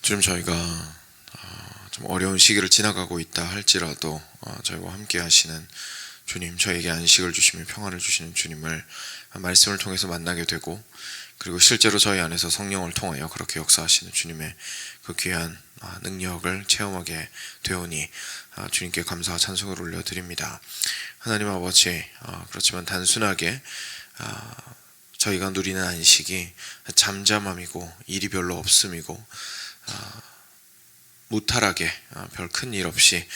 좀 저희가 좀 어려운 시기를 지나가고 있다 할지라도 저희와 함께 하시는 주님, 저에게 안식을 주시며 평안을 주시는 주님을 말씀을 통해서 만나게 되고, 그리고 실제로 저희 안에서 성령을 통하여 그렇게 역사하시는 주님의 그 귀한 능력을 체험하게 되오니 주님께 감사와 찬송을 올려드립니다. 하나님 아버지, 그렇지만 단순하게 저희가 누리는 안식이 잠잠함이고 일이 별로 없음이고 무탈하게 별 큰 일 없이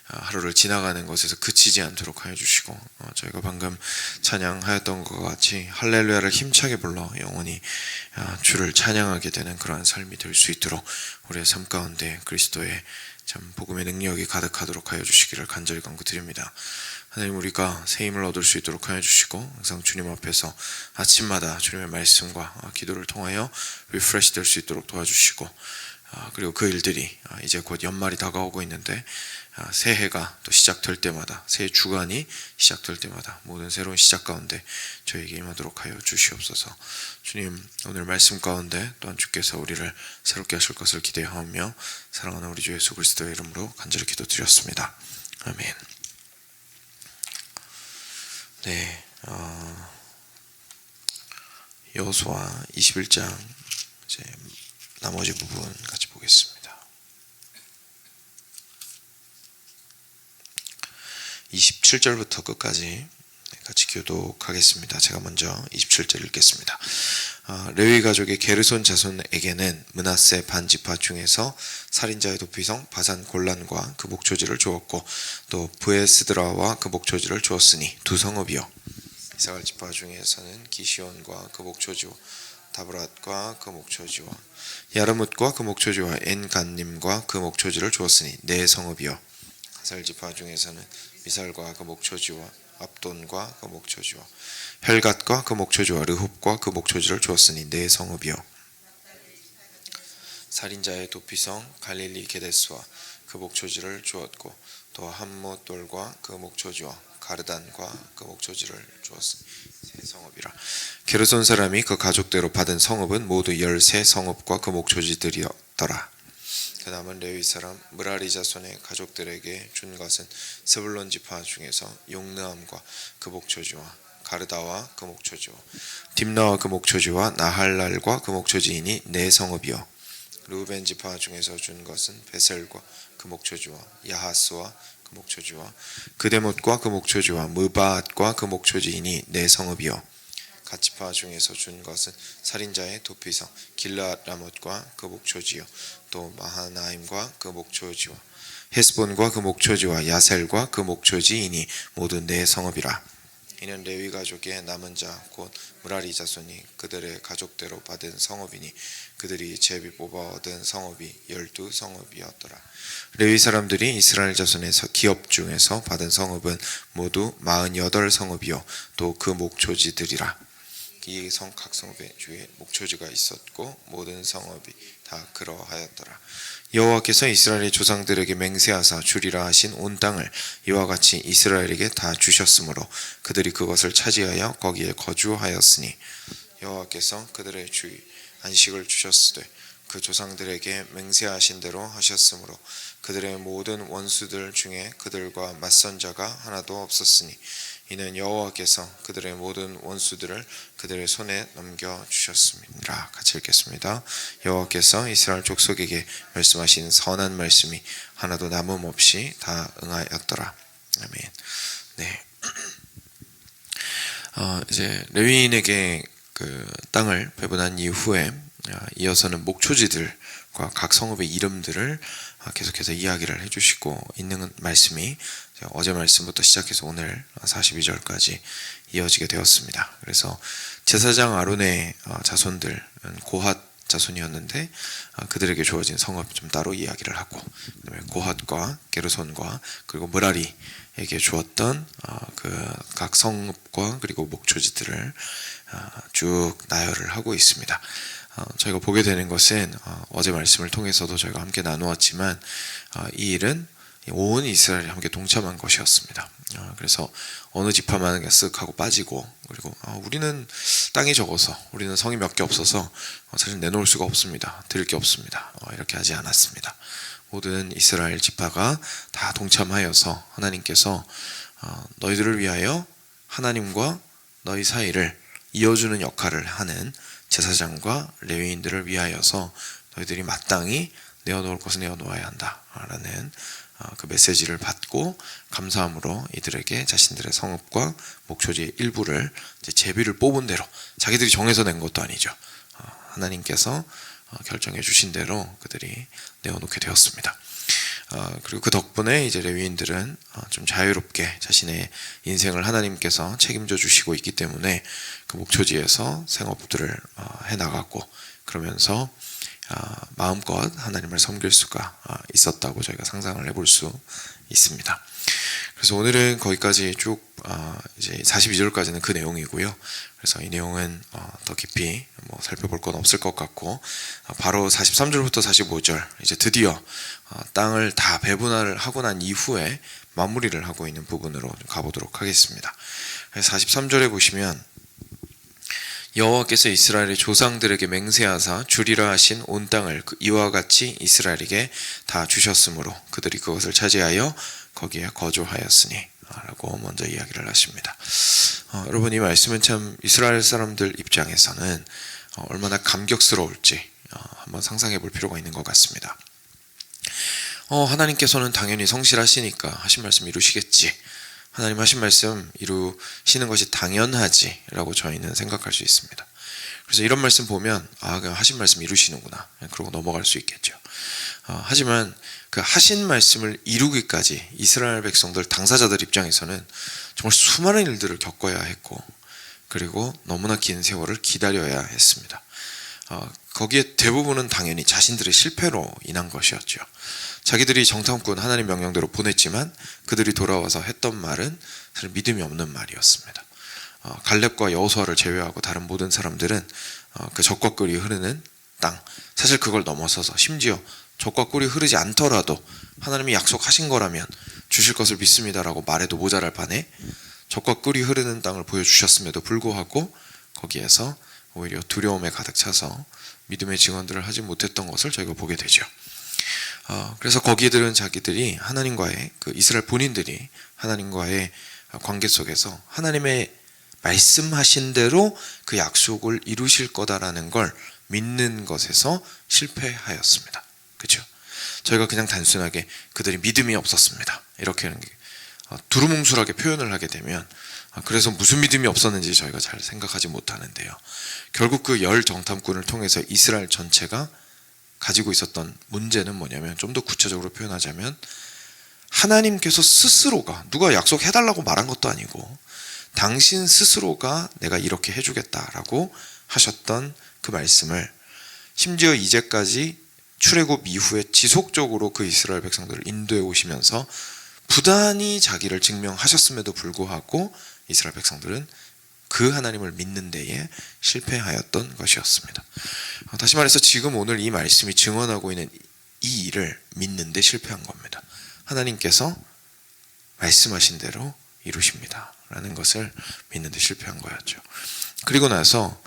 하루를 지나가는 것에서 그치지 않도록 하여 주시고, 저희가 방금 찬양하였던 것 같이 할렐루야를 힘차게 불러 영원히 주를 찬양하게 되는 그러한 삶이 될 수 있도록 우리의 삶 가운데 그리스도의 참 복음의 능력이 가득하도록 하여 주시기를 간절히 간구드립니다. 하나님, 우리가 새 힘을 얻을 수 있도록 하여 주시고, 항상 주님 앞에서 아침마다 주님의 말씀과 기도를 통하여 리프레시 될 수 있도록 도와주시고, 그리고 그 일들이 이제 곧 연말이 다가오고 있는데 새해가 또 시작될 때마다, 새 주간이 시작될 때마다 모든 새로운 시작 가운데 저에게 임하도록 하여 주시옵소서. 주님, 오늘 말씀 가운데 또한 주께서 우리를 새롭게 하실 것을 기대하며 사랑하는 우리 주 예수 그리스도의 이름으로 간절히 기도드렸습니다. 아멘. 네, 여호수아 21장 이제 나머지 부분 같이 보겠습니다. 27절부터 끝까지 같이 교독하겠습니다. 제가 먼저 27절 읽겠습니다. 레위 가족의 게르손 자손에게는 므낫세 반지파 중에서 살인자의 도피성 바산 골란과 그 목초지를 주었고, 또 브에스드라와 그 목초지를 주었으니 두 성읍이요. 이사갈 지파 중에서는 기시온과 그 목초지와 다브랏과 그 목초지와 야르뭇과 그 목초지와 엔간님과 그 목초지를 주었으니 네 성읍이요. 아살 지파 중에서는 미살과 그 목초지와 압돈과 그 목초지와 헬갓과 그 목초지와 르홉과 그 목초지를 주었으니 네 성읍이요. 살인자의 도피성 갈릴리 게데스와 그 목초지를 주었고, 또 함못돌과 그 목초지와 가르단과 그 목초지를 주었으니 세 성읍이라. 게르손 사람이 그 가족대로 받은 성읍은 모두 13성읍과 그 목초지들이었더라. 그 남은 레위 사람 므라리 자손의 가족들에게 준 것은 스불론 지파 중에서 용느함과 그 목초지와 가르다와 그 목초지와 딥나와 그 목초지와 나할랄과 그 목초지이니 네 성읍이요. 르우벤 지파 중에서 준 것은 베셀과 그 목초지와 야하스와 그 목초지와 그데못과 그 목초지와 무바앗과 그 목초지이니 네 성읍이요. 갓 지파 중에서 준 것은 살인자의 도피성 길르앗 라못과 그 목초지요. 또 마하나임과 그 목초지와 헤스본과 그 목초지와 야셀과 그 목초지이니 모두 네 성읍이라. 이는 레위 가족의 남은 자 곧 므라리 자손이 그들의 가족대로 받은 성읍이니 그들이 제비 뽑아 얻은 성읍이 12성읍이었더라. 레위 사람들이 이스라엘 자손의 기업 중에서 받은 성읍은 모두 48성읍이요. 또 그 목초지들이라. 이 각 성읍의 주에 목초지가 있었고 모든 성읍이 다 그러하였더라. 여호와께서 이스라엘의 조상들에게 맹세하사 주리라 하신 온 땅을 이와 같이 이스라엘에게 다 주셨으므로 그들이 그것을 차지하여 거기에 거주하였으니, 여호와께서 그들의 주의 안식을 주셨으되 그 조상들에게 맹세하신 대로 하셨으므로 그들의 모든 원수들 중에 그들과 맞선 자가 하나도 없었으니, 이는 여호와께서 그들의 모든 원수들을 그들의 손에 넘겨주셨습니다. 같이 읽겠습니다. 여호와께서 이스라엘 족속에게 말씀하신 선한 말씀이 하나도 남음없이 다 응하였더라. 아멘. 네. 이제 레위인에게 그 땅을 배분한 이후에 이어서는 목초지들과 각 성읍의 이름들을 계속해서 이야기를 해주시고 있는 말씀이 어제 말씀부터 시작해서 오늘 42절까지 이어지게 되었습니다. 그래서 제사장 아론의 자손들은 고핫 자손이었는데 그들에게 주어진 성읍 좀 따로 이야기를 하고, 그다음에 고핫과 게르손과 그리고 므라리에게 주었던 그 각 성읍과 그리고 목초지들을 쭉 나열을 하고 있습니다. 저희가 보게 되는 것은 어제 말씀을 통해서도 저희가 함께 나누었지만 이 일은 온 이스라엘이 함께 동참한 것이었습니다. 그래서 어느 지파만 그냥 쓱 하고 빠지고, 그리고 우리는 땅이 적어서, 우리는 성이 몇 개 없어서 사실 내놓을 수가 없습니다, 드릴 게 없습니다, 이렇게 하지 않았습니다. 모든 이스라엘 지파가 다 동참하여서 하나님께서 너희들을 위하여 하나님과 너희 사이를 이어주는 역할을 하는 제사장과 레위인들을 위하여서 너희들이 마땅히 내어놓을 것을 내어놓아야 한다라는 그 메시지를 받고 감사함으로 이들에게 자신들의 성읍과 목초지의 일부를 이제 제비를 뽑은 대로, 자기들이 정해서 낸 것도 아니죠, 하나님께서 결정해 주신 대로 그들이 내어놓게 되었습니다. 그리고 그 덕분에 이제 레위인들은 좀 자유롭게 자신의 인생을 하나님께서 책임져 주시고 있기 때문에 그 목초지에서 생업들을 해 나갔고, 그러면서 마음껏 하나님을 섬길 수가 있었다고 저희가 상상을 해볼 수 있습니다. 그래서 오늘은 거기까지 쭉 이제 42절까지는 그 내용이고요. 그래서 이 내용은 더 깊이 살펴볼 건 없을 것 같고, 바로 43절부터 45절 이제 드디어 땅을 다 배분을 하고 난 이후에 마무리를 하고 있는 부분으로 가보도록 하겠습니다. 43절에 보시면 여호와께서 이스라엘의 조상들에게 맹세하사 주리라 하신 온 땅을 이와 같이 이스라엘에게 다 주셨으므로 그들이 그것을 차지하여 거기에 거주하였으니 라고 먼저 이야기를 하십니다. 여러분, 이 말씀은 참 이스라엘 사람들 입장에서는 얼마나 감격스러울지 한번 상상해 볼 필요가 있는 것 같습니다. 하나님께서는 당연히 성실하시니까 하신 말씀 이루시겠지, 하나님 하신 말씀 이루시는 것이 당연하지 라고 저희는 생각할 수 있습니다. 그래서 이런 말씀 보면 그냥 하신 말씀 이루시는구나, 그러고 넘어갈 수 있겠죠. 하지만 그 하신 말씀을 이루기까지 이스라엘 백성들, 당사자들 입장에서는 정말 수많은 일들을 겪어야 했고, 그리고 너무나 긴 세월을 기다려야 했습니다. 거기에 대부분은 당연히 자신들의 실패로 인한 것이었죠. 자기들이 정탐꾼 하나님 명령대로 보냈지만 그들이 돌아와서 했던 말은 사실 믿음이 없는 말이었습니다. 갈렙과 여호수아를 제외하고 다른 모든 사람들은 그 적과 꿀이 흐르는 땅, 사실 그걸 넘어서서 심지어 적과 꿀이 흐르지 않더라도 하나님이 약속하신 거라면 주실 것을 믿습니다라고 말해도 모자랄 판에 적과 꿀이 흐르는 땅을 보여주셨음에도 불구하고 거기에서 오히려 두려움에 가득 차서 믿음의 증언들을 하지 못했던 것을 저희가 보게 되죠. 그래서 거기들은 자기들이 하나님과의, 그 이스라엘 본인들이 하나님과의 관계 속에서 하나님의 말씀하신 대로 그 약속을 이루실 거다라는 걸 믿는 것에서 실패하였습니다. 그렇죠? 저희가 그냥 단순하게 그들이 믿음이 없었습니다, 이렇게 두루뭉술하게 표현을 하게 되면 그래서 무슨 믿음이 없었는지 저희가 잘 생각하지 못하는데요. 결국 그 10정탐꾼을 통해서 이스라엘 전체가 가지고 있었던 문제는 뭐냐면, 좀 더 구체적으로 표현하자면 하나님께서 스스로가, 누가 약속해달라고 말한 것도 아니고 당신 스스로가 내가 이렇게 해주겠다라고 하셨던 그 말씀을, 심지어 이제까지 출애굽 이후에 지속적으로 그 이스라엘 백성들을 인도해 오시면서 부단히 자기를 증명하셨음에도 불구하고 이스라엘 백성들은 그 하나님을 믿는 데에 실패하였던 것이었습니다. 다시 말해서 지금 오늘 이 말씀이 증언하고 있는 이 일을 믿는 데 실패한 겁니다. 하나님께서 말씀하신 대로 이루십니다 라는 것을 믿는 데 실패한 거였죠. 그리고 나서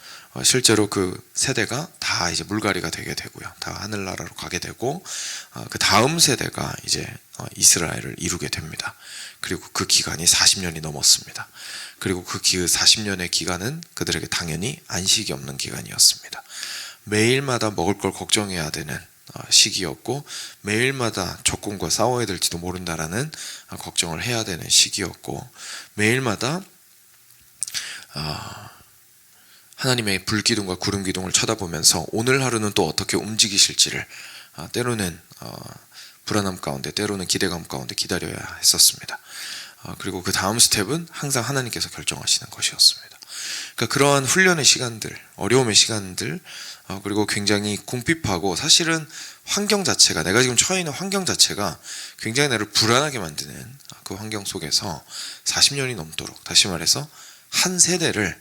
실제로 그 세대가 다 이제 물갈이가 되게 되고요, 다 하늘나라로 가게 되고, 그 다음 세대가 이제 이스라엘을 이루게 됩니다. 그리고 그 기간이 40년이 넘었습니다. 그리고 그 40년의 기간은 그들에게 당연히 안식이 없는 기간이었습니다. 매일마다 먹을 걸 걱정해야 되는 시기였고, 매일마다 적군과 싸워야 될지도 모른다라는 걱정을 해야 되는 시기였고, 매일마다 하나님의 불기둥과 구름기둥을 쳐다보면서 오늘 하루는 또 어떻게 움직이실지를 때로는 불안함 가운데, 때로는 기대감 가운데 기다려야 했었습니다. 그리고 그 다음 스텝은 항상 하나님께서 결정하시는 것이었습니다. 그러니까 그러한 훈련의 시간들, 어려움의 시간들, 그리고 굉장히 궁핍하고, 사실은 환경 자체가, 내가 지금 처해 있는 환경 자체가 굉장히 나를 불안하게 만드는 그 환경 속에서 40년이 넘도록, 다시 말해서 한 세대를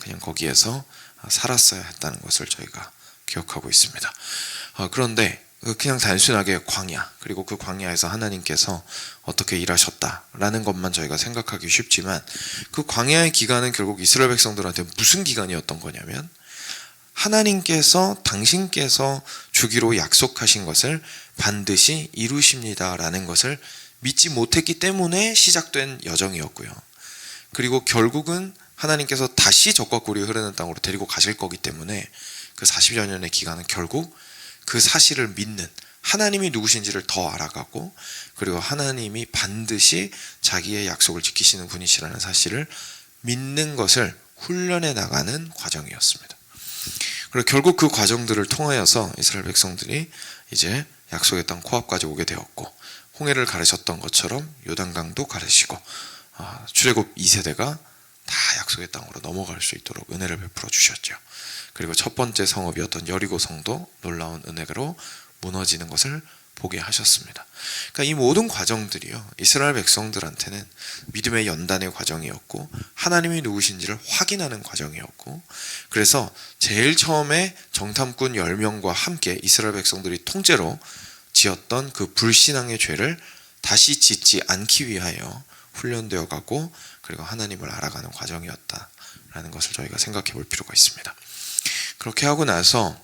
그냥 거기에서 살았어야 했다는 것을 저희가 기억하고 있습니다. 그런데 그냥 단순하게 광야, 그리고 그 광야에서 하나님께서 어떻게 일하셨다라는 것만 저희가 생각하기 쉽지만, 그 광야의 기간은 결국 이스라엘 백성들한테 무슨 기간이었던 거냐면, 하나님께서 당신께서 주기로 약속하신 것을 반드시 이루십니다라는 것을 믿지 못했기 때문에 시작된 여정이었고요. 그리고 결국은 하나님께서 다시 적과 꿀이 흐르는 땅으로 데리고 가실 거기 때문에 그 40여 년의 기간은 결국 그 사실을 믿는, 하나님이 누구신지를 더 알아가고, 그리고 하나님이 반드시 자기의 약속을 지키시는 분이시라는 사실을 믿는 것을 훈련해 나가는 과정이었습니다. 그리고 결국 그 과정들을 통하여서 이스라엘 백성들이 이제 약속의 땅 코앞까지 오게 되었고, 홍해를 가르셨던 것처럼 요단강도 가르시고, 출애굽 2세대가 다 약속의 땅으로 넘어갈 수 있도록 은혜를 베풀어 주셨죠. 그리고 첫 번째 성읍이었던 여리고 성도 놀라운 은혜로 무너지는 것을 보게 하셨습니다. 그러니까 이 모든 과정들이요, 이스라엘 백성들한테는 믿음의 연단의 과정이었고, 하나님이 누구신지를 확인하는 과정이었고, 그래서 제일 처음에 정탐꾼 10명과 함께 이스라엘 백성들이 통째로 지었던 그 불신앙의 죄를 다시 짓지 않기 위하여 훈련되어 가고, 그리고 하나님을 알아가는 과정이었다라는 것을 저희가 생각해 볼 필요가 있습니다. 그렇게 하고 나서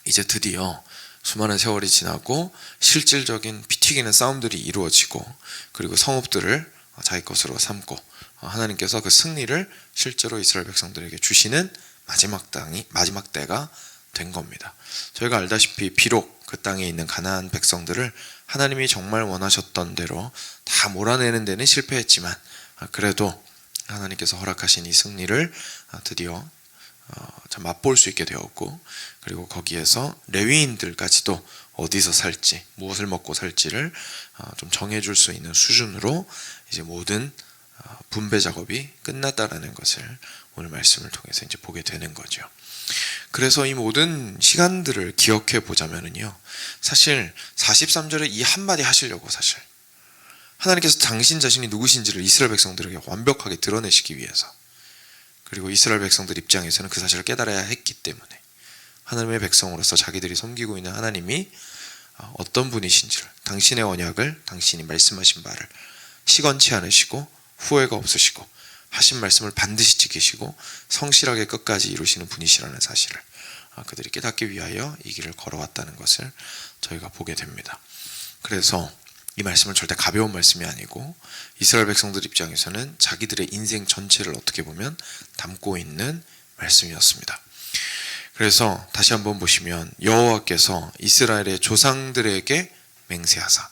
이제 드디어 수많은 세월이 지나고 실질적인 피 튀기는 싸움들이 이루어지고, 그리고 성읍들을 자기 것으로 삼고, 하나님께서 그 승리를 실제로 이스라엘 백성들에게 주시는 마지막 때가 된 겁니다. 저희가 알다시피 비록 그 땅에 있는 가나안 백성들을 하나님이 정말 원하셨던 대로 다 몰아내는 데는 실패했지만, 그래도 하나님께서 허락하신 이 승리를 드디어 참 맛볼 수 있게 되었고, 그리고 거기에서 레위인들까지도 어디서 살지, 무엇을 먹고 살지를 좀 정해줄 수 있는 수준으로 이제 모든 분배 작업이 끝났다라는 것을 오늘 말씀을 통해서 이제 보게 되는 거죠. 그래서 이 모든 시간들을 기억해 보자면은요, 사실 43절에 이 한마디 하시려고, 사실 하나님께서 당신 자신이 누구신지를 이스라엘 백성들에게 완벽하게 드러내시기 위해서, 그리고 이스라엘 백성들 입장에서는 그 사실을 깨달아야 했기 때문에, 하나님의 백성으로서 자기들이 섬기고 있는 하나님이 어떤 분이신지를, 당신의 언약을, 당신이 말씀하신 바를 시건치 않으시고 후회가 없으시고 하신 말씀을 반드시 지키시고 성실하게 끝까지 이루시는 분이시라는 사실을 그들이 깨닫기 위하여 이 길을 걸어왔다는 것을 저희가 보게 됩니다. 그래서 이 말씀은 절대 가벼운 말씀이 아니고, 이스라엘 백성들 입장에서는 자기들의 인생 전체를 어떻게 보면 담고 있는 말씀이었습니다. 그래서 다시 한번 보시면, 여호와께서 이스라엘의 조상들에게 맹세하사,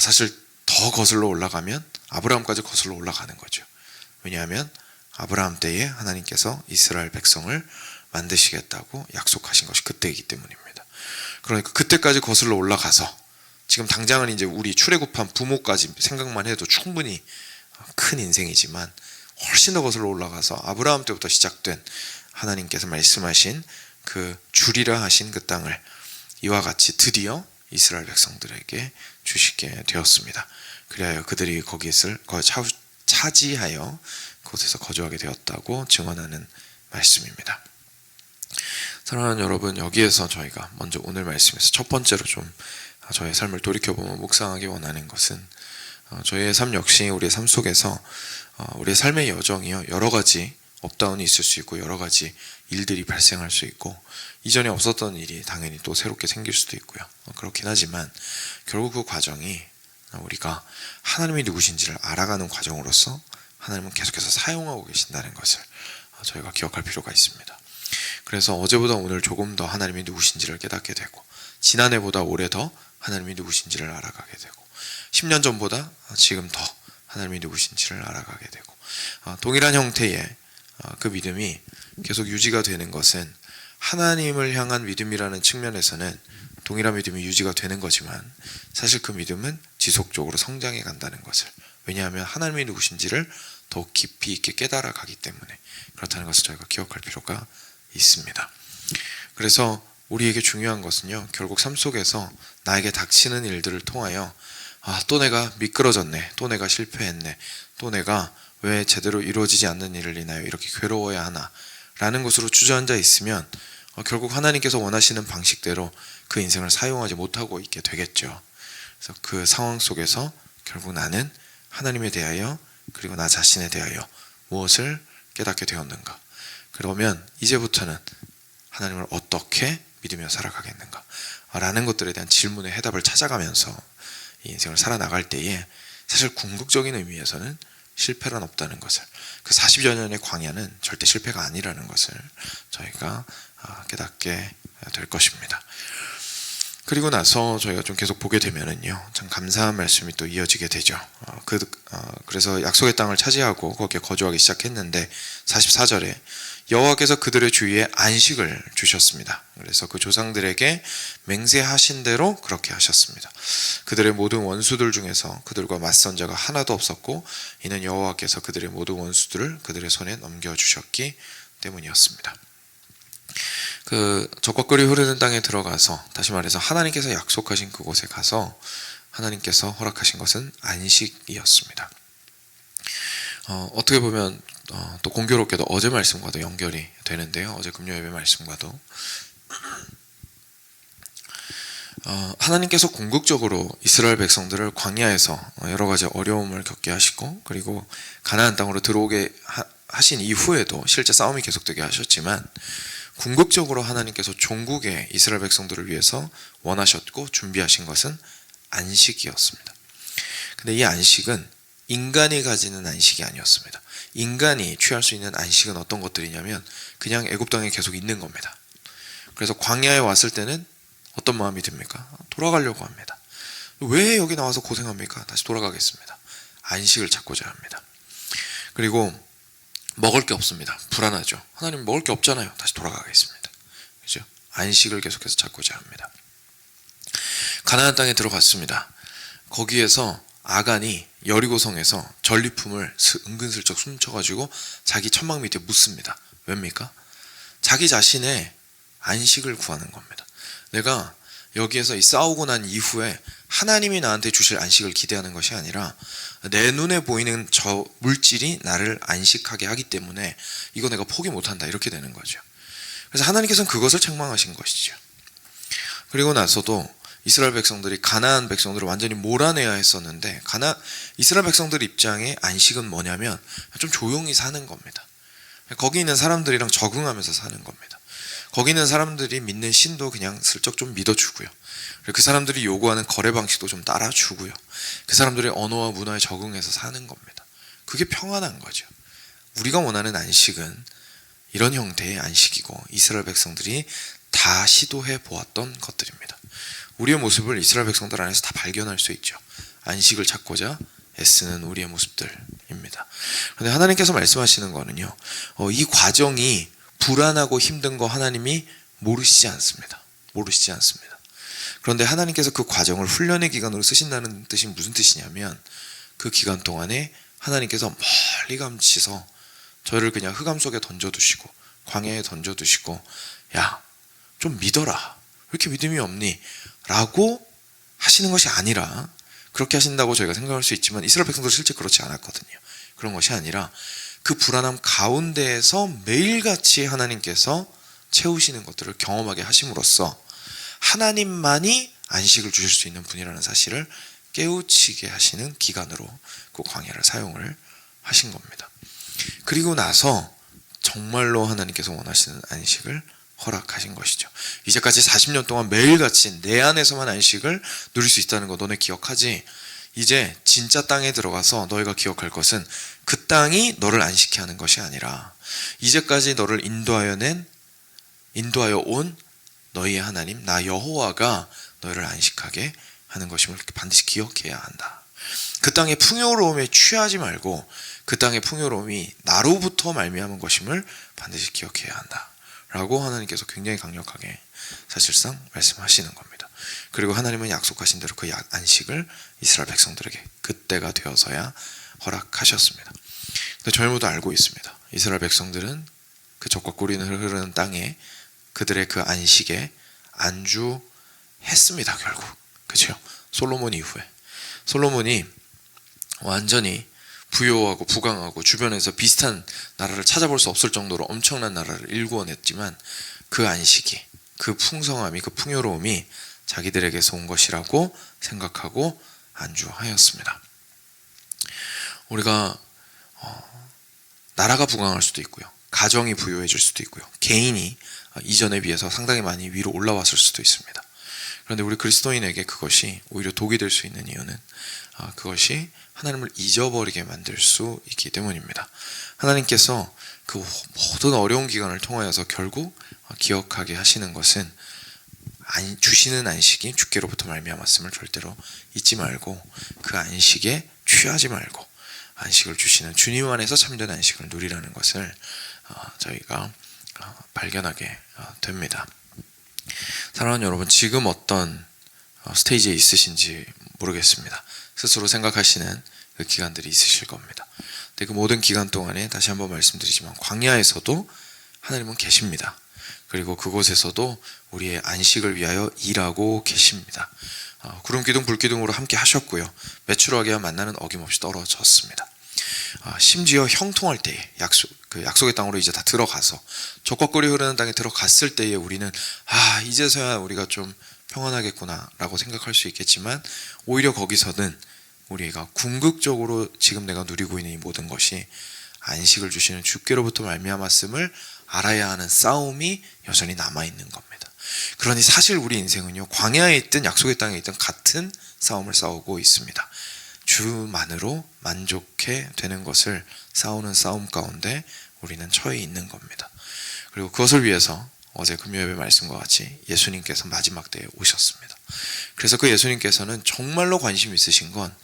사실 더 거슬러 올라가면 아브라함까지 거슬러 올라가는 거죠. 왜냐하면 아브라함 때에 하나님께서 이스라엘 백성을 만드시겠다고 약속하신 것이 그때이기 때문입니다. 그러니까 그때까지 거슬러 올라가서, 지금 당장은 이제 우리 출애굽한 부모까지 생각만 해도 충분히 큰 인생이지만, 훨씬 더 거슬러 올라가서 아브라함 때부터 시작된 하나님께서 말씀하신 그 주리라 하신 그 땅을 이와 같이 드디어 이스라엘 백성들에게 주시게 되었습니다. 그리하여 그들이 거기를 차지하여 그곳에서 거주하게 되었다고 증언하는 말씀입니다. 사랑하는 여러분, 여기에서 저희가 먼저 오늘 말씀에서 첫 번째로 좀 저의 삶을 돌이켜보면 묵상하기 원하는 것은, 저희의 삶 역시 우리의 삶 속에서 우리의 삶의 여정이요, 여러 가지 업다운이 있을 수 있고 여러 가지 일들이 발생할 수 있고, 이전에 없었던 일이 당연히 또 새롭게 생길 수도 있고요. 그렇긴 하지만 결국 그 과정이 우리가 하나님이 누구신지를 알아가는 과정으로서 하나님은 계속해서 사용하고 계신다는 것을 저희가 기억할 필요가 있습니다. 그래서 어제보다 오늘 조금 더 하나님이 누구신지를 깨닫게 되고, 지난해보다 올해 더 하나님이 누구신지를 알아가게 되고, 10년 전보다 지금 더 하나님이 누구신지를 알아가게 되고, 동일한 형태의 그 믿음이 계속 유지가 되는 것은, 하나님을 향한 믿음이라는 측면에서는 동일한 믿음이 유지가 되는 거지만, 사실 그 믿음은 지속적으로 성장해 간다는 것을, 왜냐하면 하나님이 누구신지를 더 깊이 있게 깨달아 가기 때문에 그렇다는 것을 저희가 기억할 필요가 있습니다. 그래서 우리에게 중요한 것은요, 결국 삶 속에서 나에게 닥치는 일들을 통하여 또 내가 미끄러졌네, 또 내가 실패했네, 또 내가 왜 제대로 이루어지지 않는 일을 인하여 이렇게 괴로워야 하나 라는 것으로 주저앉아 있으면 결국 하나님께서 원하시는 방식대로 그 인생을 사용하지 못하고 있게 되겠죠. 그래서 그 상황 속에서 결국 나는 하나님에 대하여 그리고 나 자신에 대하여 무엇을 깨닫게 되었는가. 그러면 이제부터는 하나님을 어떻게 믿으며 살아가겠는가 라는 것들에 대한 질문의 해답을 찾아가면서 이 인생을 살아나갈 때에 사실 궁극적인 의미에서는 실패란 없다는 것을, 그 40여 년의 광야는 절대 실패가 아니라는 것을 저희가 깨닫게 될 것입니다. 그리고 나서 저희가 좀 계속 보게 되면은요, 참 감사한 말씀이 또 이어지게 되죠. 그래서 약속의 땅을 차지하고 거기에 거주하기 시작했는데 44절에 여호와께서 그들의 주위에 안식을 주셨습니다. 그래서 그 조상들에게 맹세하신 대로 그렇게 하셨습니다. 그들의 모든 원수들 중에서 그들과 맞선 자가 하나도 없었고 이는 여호와께서 그들의 모든 원수들을 그들의 손에 넘겨주셨기 때문이었습니다. 그 적과 꿀이 흐르는 땅에 들어가서, 다시 말해서 하나님께서 약속하신 그곳에 가서 하나님께서 허락하신 것은 안식이었습니다. 어떻게 보면 또 공교롭게도 어제 말씀과도 연결이 되는데요. 어제 금요 예배 말씀과도 하나님께서 궁극적으로 이스라엘 백성들을 광야에서 여러 가지 어려움을 겪게 하시고 그리고 가나안 땅으로 들어오게 하신 이후에도 실제 싸움이 계속되게 하셨지만 궁극적으로 하나님께서 종국의 이스라엘 백성들을 위해서 원하셨고 준비하신 것은 안식이었습니다. 근데 이 안식은 인간이 가지는 안식이 아니었습니다. 인간이 취할 수 있는 안식은 어떤 것들이냐면 그냥 애굽 땅에 계속 있는 겁니다. 그래서 광야에 왔을 때는 어떤 마음이 듭니까? 돌아가려고 합니다. 왜 여기 나와서 고생합니까? 다시 돌아가겠습니다. 안식을 찾고자 합니다. 그리고 먹을 게 없습니다. 불안하죠. 하나님 먹을 게 없잖아요. 다시 돌아가겠습니다. 그죠? 안식을 계속해서 찾고자 합니다. 가나안 땅에 들어갔습니다. 거기에서 아간이 여리고성에서 전리품을 은근슬쩍 훔쳐가지고 자기 천막 밑에 묻습니다. 왜입니까? 자기 자신의 안식을 구하는 겁니다. 내가 여기에서 싸우고 난 이후에 하나님이 나한테 주실 안식을 기대하는 것이 아니라 내 눈에 보이는 저 물질이 나를 안식하게 하기 때문에 이거 내가 포기 못한다, 이렇게 되는 거죠. 그래서 하나님께서는 그것을 책망하신 것이죠. 그리고 나서도 이스라엘 백성들이 가나안 백성들을 완전히 몰아내야 했었는데 이스라엘 백성들 입장에 안식은 뭐냐면 좀 조용히 사는 겁니다. 거기 있는 사람들이랑 적응하면서 사는 겁니다. 거기 있는 사람들이 믿는 신도 그냥 슬쩍 좀 믿어주고요. 그 사람들이 요구하는 거래 방식도 좀 따라주고요. 그 사람들의 언어와 문화에 적응해서 사는 겁니다. 그게 평안한 거죠. 우리가 원하는 안식은 이런 형태의 안식이고 이스라엘 백성들이 다 시도해 보았던 것들입니다. 우리의 모습을 이스라엘 백성들 안에서 다 발견할 수 있죠. 안식을 찾고자 애쓰는 우리의 모습들입니다. 그런데 하나님께서 말씀하시는 거는요, 이 과정이 불안하고 힘든 거 하나님이 모르시지 않습니다. 그런데 하나님께서 그 과정을 훈련의 기간으로 쓰신다는 뜻이 무슨 뜻이냐면 그 기간 동안에 하나님께서 멀리 감치서 저를 그냥 흑암 속에 던져두시고 광야에 던져두시고 야, 좀 믿어라. 왜 이렇게 믿음이 없니? 라고 하시는 것이 아니라, 그렇게 하신다고 저희가 생각할 수 있지만 이스라엘 백성들은 실제 그렇지 않았거든요. 그런 것이 아니라 그 불안함 가운데에서 매일같이 하나님께서 채우시는 것들을 경험하게 하심으로써 하나님만이 안식을 주실 수 있는 분이라는 사실을 깨우치게 하시는 기간으로 그 광야를 사용을 하신 겁니다. 그리고 나서 정말로 하나님께서 원하시는 안식을 허락하신 것이죠. 이제까지 40년 동안 매일같이 내 안에서만 안식을 누릴 수 있다는 거 너네 기억하지? 이제 진짜 땅에 들어가서 너희가 기억할 것은 그 땅이 너를 안식케 하는 것이 아니라 이제까지 너를 인도하여 온 너희의 하나님 나 여호와가 너희를 안식하게 하는 것임을 반드시 기억해야 한다. 그 땅의 풍요로움에 취하지 말고 그 땅의 풍요로움이 나로부터 말미암은 것임을 반드시 기억해야 한다 라고 하나님께서 굉장히 강력하게 사실상 말씀하시는 겁니다. 그리고 하나님은 약속하신 대로 그 안식을 이스라엘 백성들에게 그때가 되어서야 허락하셨습니다. 근데 저희 모두 알고 있습니다. 이스라엘 백성들은 그 적과 꿀이 흐르는 땅에 그들의 그 안식에 안주했습니다. 결국 그렇죠. 솔로몬 이후에 솔로몬이 완전히 부요하고 부강하고 주변에서 비슷한 나라를 찾아볼 수 없을 정도로 엄청난 나라를 일구어냈지만 그 안식이, 그 풍성함이, 그 풍요로움이 자기들에게서 온 것이라고 생각하고 안주하였습니다. 우리가 나라가 부강할 수도 있고요, 가정이 부유해질 수도 있고요, 개인이 이전에 비해서 상당히 많이 위로 올라왔을 수도 있습니다. 그런데 우리 그리스도인에게 그것이 오히려 독이 될 수 있는 이유는 그것이 하나님을 잊어버리게 만들 수 있기 때문입니다. 하나님께서 그 모든 어려운 기간을 통하여서 결국 기억하게 하시는 것은 주시는 안식이 주께로부터 말미암았음을 절대로 잊지 말고 그 안식에 취하지 말고 안식을 주시는 주님 안에서 참된 안식을 누리라는 것을 저희가 발견하게 됩니다. 사랑하는 여러분, 지금 어떤 스테이지에 있으신지 모르겠습니다. 스스로 생각하시는 그 기간들이 있으실 겁니다. 근데 그 모든 기간 동안에 다시 한번 말씀드리지만 광야에서도 하나님은 계십니다. 그리고 그곳에서도 우리의 안식을 위하여 일하고 계십니다. 구름기둥 불기둥으로 함께 하셨고요, 메추라기와 만나는 어김없이 떨어졌습니다. 심지어 형통할 때에 약속의 땅으로 이제 다 들어가서 젖과 꿀이 흐르는 땅에 들어갔을 때에 우리는 이제서야 우리가 좀 평안하겠구나 라고 생각할 수 있겠지만, 오히려 거기서는 우리가 궁극적으로 지금 내가 누리고 있는 이 모든 것이 안식을 주시는 주께로부터 말미암았음을 알아야 하는 싸움이 여전히 남아있는 겁니다. 그러니 사실 우리 인생은요, 광야에 있든 약속의 땅에 있든 같은 싸움을 싸우고 있습니다. 주만으로 만족해 되는 것을 싸우는 싸움 가운데 우리는 처해 있는 겁니다. 그리고 그것을 위해서 어제 금요예배 말씀과 같이 예수님께서 마지막 때에 오셨습니다. 그래서 그 예수님께서는 정말로 관심 있으신 건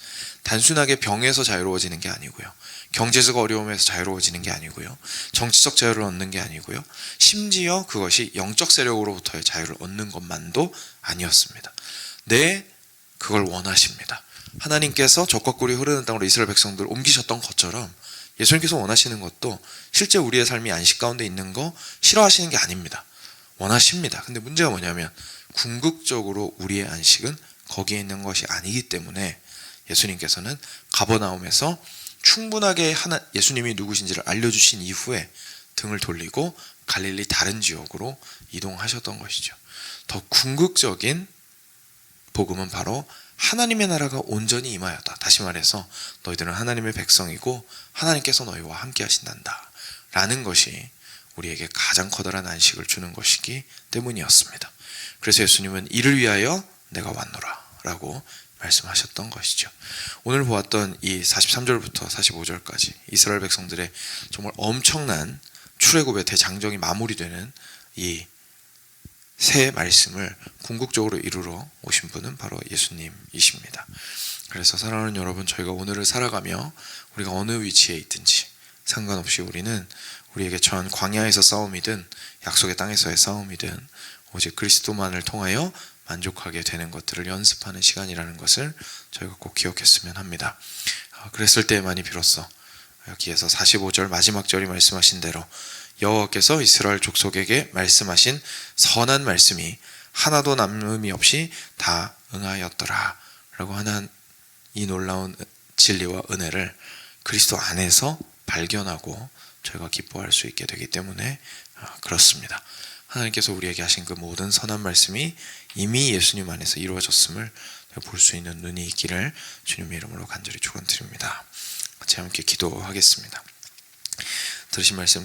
단순하게 병에서 자유로워지는 게 아니고요, 경제적 어려움에서 자유로워지는 게 아니고요, 정치적 자유를 얻는 게 아니고요, 심지어 그것이 영적 세력으로부터의 자유를 얻는 것만도 아니었습니다. 그걸 원하십니다. 하나님께서 젖과 꿀이 흐르는 땅으로 이스라엘 백성들을 옮기셨던 것처럼 예수님께서 원하시는 것도 실제 우리의 삶이 안식 가운데 있는 거 싫어하시는 게 아닙니다. 원하십니다. 근데 문제가 뭐냐면 궁극적으로 우리의 안식은 거기에 있는 것이 아니기 때문에 예수님께서는 가버나움에서 충분하게 예수님이 누구신지를 알려주신 이후에 등을 돌리고 갈릴리 다른 지역으로 이동하셨던 것이죠. 더 궁극적인 복음은 바로 하나님의 나라가 온전히 임하였다. 다시 말해서 너희들은 하나님의 백성이고 하나님께서 너희와 함께 하신단다 라는 것이 우리에게 가장 커다란 안식을 주는 것이기 때문이었습니다. 그래서 예수님은 이를 위하여 내가 왔노라 라고 말씀하셨던 것이죠. 오늘 보았던 이 43절부터 45절까지 이스라엘 백성들의 정말 엄청난 출애굽의 대장정이 마무리되는 이 새 말씀을 궁극적으로 이루러 오신 분은 바로 예수님이십니다. 그래서 사랑하는 여러분, 저희가 오늘을 살아가며 우리가 어느 위치에 있든지 상관없이 우리는 우리에게 처한 광야에서 싸움이든 약속의 땅에서의 싸움이든 오직 그리스도만을 통하여 만족하게 되는 것들을 연습하는 시간이라는 것을 저희가 꼭 기억했으면 합니다. 그랬을 때만이 비로소 여기에서 45절 마지막 절이 말씀하신 대로 여호와께서 이스라엘 족속에게 말씀하신 선한 말씀이 하나도 남음이 없이 다 응하였더라 라고 하는 이 놀라운 진리와 은혜를 그리스도 안에서 발견하고 저희가 기뻐할 수 있게 되기 때문에 그렇습니다. 하나님께서 우리에게 하신 그 모든 선한 말씀이 이미 예수님 안에서 이루어졌음을 볼 수 있는 눈이 있기를 주님의 이름으로 간절히 축원드립니다. 같이 함께 기도하겠습니다. 들으신 말씀